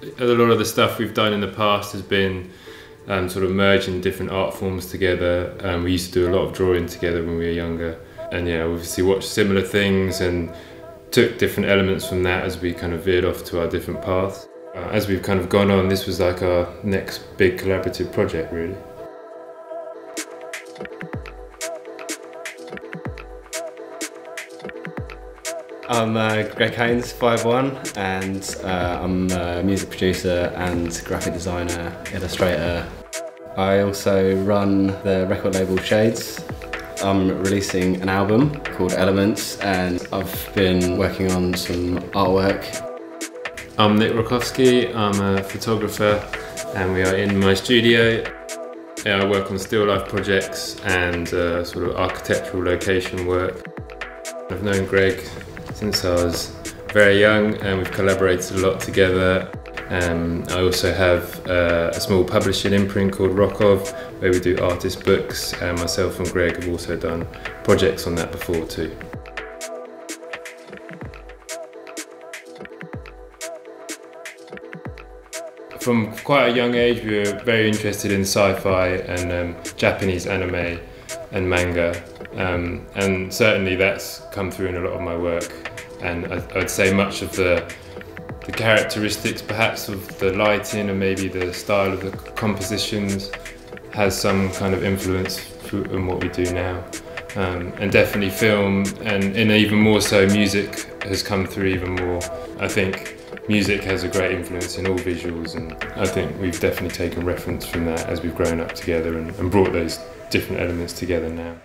A lot of the stuff we've done in the past has been sort of merging different art forms together. We used to do a lot of drawing together when we were younger, and yeah, obviously watched similar things and took different elements from that as we kind of veered off to our different paths. As we've kind of gone on, this was like our next big collaborative project, really. I'm Greg Haynes, Fybe, and I'm a music producer and graphic designer, illustrator. I also run the record label Shades. I'm releasing an album called Elements, and I've been working on some artwork. I'm Nick Rakowski, I'm a photographer, and we are in my studio. I work on still life projects and sort of architectural location work. I've known Greg since I was very young, and we've collaborated a lot together. I also have a small publishing imprint called Rokov, where we do artist books, and myself and Greg have also done projects on that before too. From quite a young age, we were very interested in sci-fi and Japanese anime and manga, and certainly that's come through in a lot of my work. And I'd say much of the characteristics perhaps of the lighting and maybe the style of the compositions has some kind of influence in what we do now. And definitely film and even more so music has come through even more. I think music has a great influence in all visuals, and I think we've definitely taken reference from that as we've grown up together and brought those different elements together now.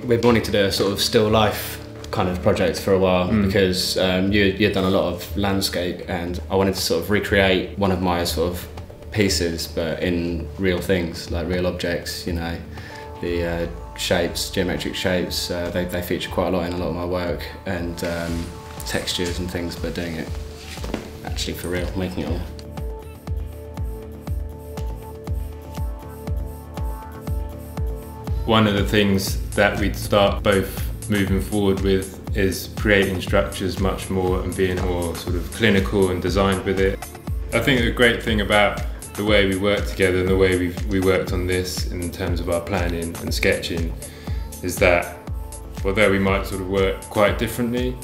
We've wanted to do a sort of still life kind of project for a while because you'd done a lot of landscape, and I wanted to sort of recreate one of my sort of pieces but in real things, like real objects, you know, the shapes, geometric shapes, they feature quite a lot in a lot of my work, and textures and things, but doing it actually for real, making it all. One of the things that we'd start both moving forward with is creating structures much more and being more sort of clinical and designed with it. I think the great thing about the way we work together and the way we worked on this in terms of our planning and sketching is that although we might sort of work quite differently,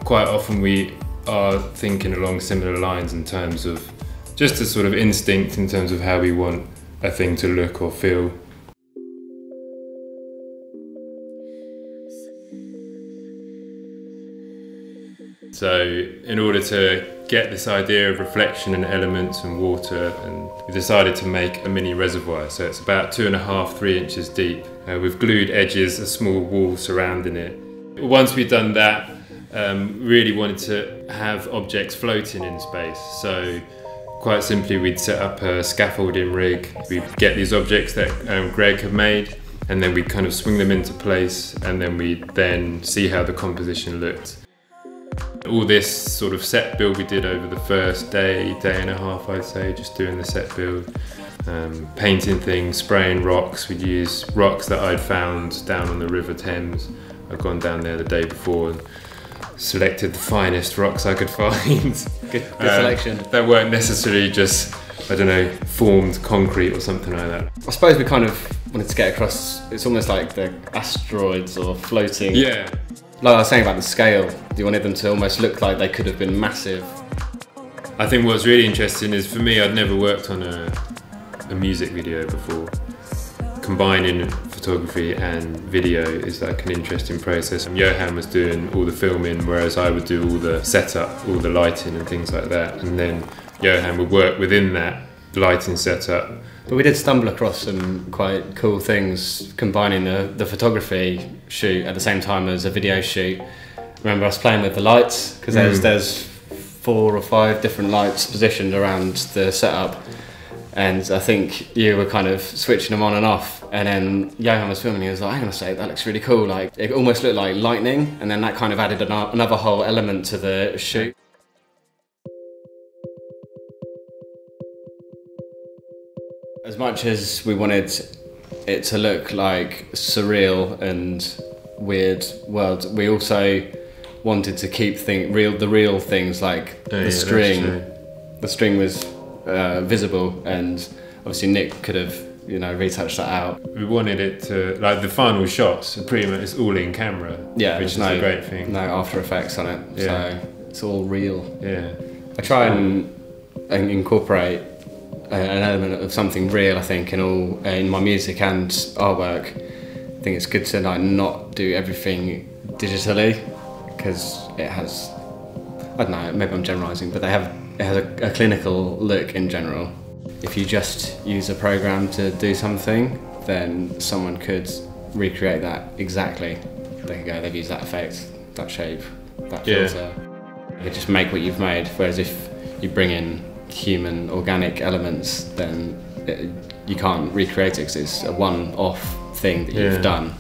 quite often we are thinking along similar lines in terms of just a sort of instinct in terms of how we want a thing to look or feel. So in order to get this idea of reflection and elements and water, and we decided to make a mini reservoir. So it's about 2.5 to 3 inches deep. We've glued edges, a small wall surrounding it. Once we'd done that, really wanted to have objects floating in space. So quite simply, we'd set up a scaffolding rig. We'd get these objects that Greg had made, and then we'd kind of swing them into place, and then we'd then see how the composition looked. All this sort of set build we did over the first day and a half, I'd say, just doing the set build, painting things, spraying rocks. We'd use rocks that I'd found down on the River Thames. I'd gone down there the day before and selected the finest rocks I could find. Good selection. That weren't necessarily just, I don't know, formed concrete or something like that. I suppose we kind of wanted to get across, it's almost like the asteroids or floating. Yeah. Like I was saying about the scale, you wanted them to almost look like they could have been massive. I think what's really interesting is, for me, I'd never worked on a music video before. Combining photography and video is like an interesting process. Yohan was doing all the filming, whereas I would do all the setup, all the lighting and things like that. And then Yohan would work within that lighting setup. But we did stumble across some quite cool things, combining the photography shoot at the same time as a video shoot. Remember us playing with the lights, because there's 4 or 5 different lights positioned around the setup, and I think you were kind of switching them on and off, and then Yohan was filming, he was like, hang on a sec, that looks really cool, like it almost looked like lightning, and then that kind of added another whole element to the shoot. As much as we wanted it to look like surreal and weird worlds. We also wanted to keep the real things, like the string. The string was visible, and obviously Nick could have, you know, retouched that out. We wanted it to, like, the final shots are pretty much, it's all in camera. Yeah, which is a great thing. No After Effects on it, so it's all real. Yeah. I try and incorporate an element of something real, I think, in my music and artwork. I think it's good to, like, not do everything digitally, because it has, I don't know, maybe I'm generalising, but it has a clinical look in general. If you just use a program to do something, then someone could recreate that exactly. They could go, they've used that effect, that shape, that filter. You just make what you've made, whereas if you bring in human, organic elements, then you can't recreate it, because it's a one-off thing that you've done.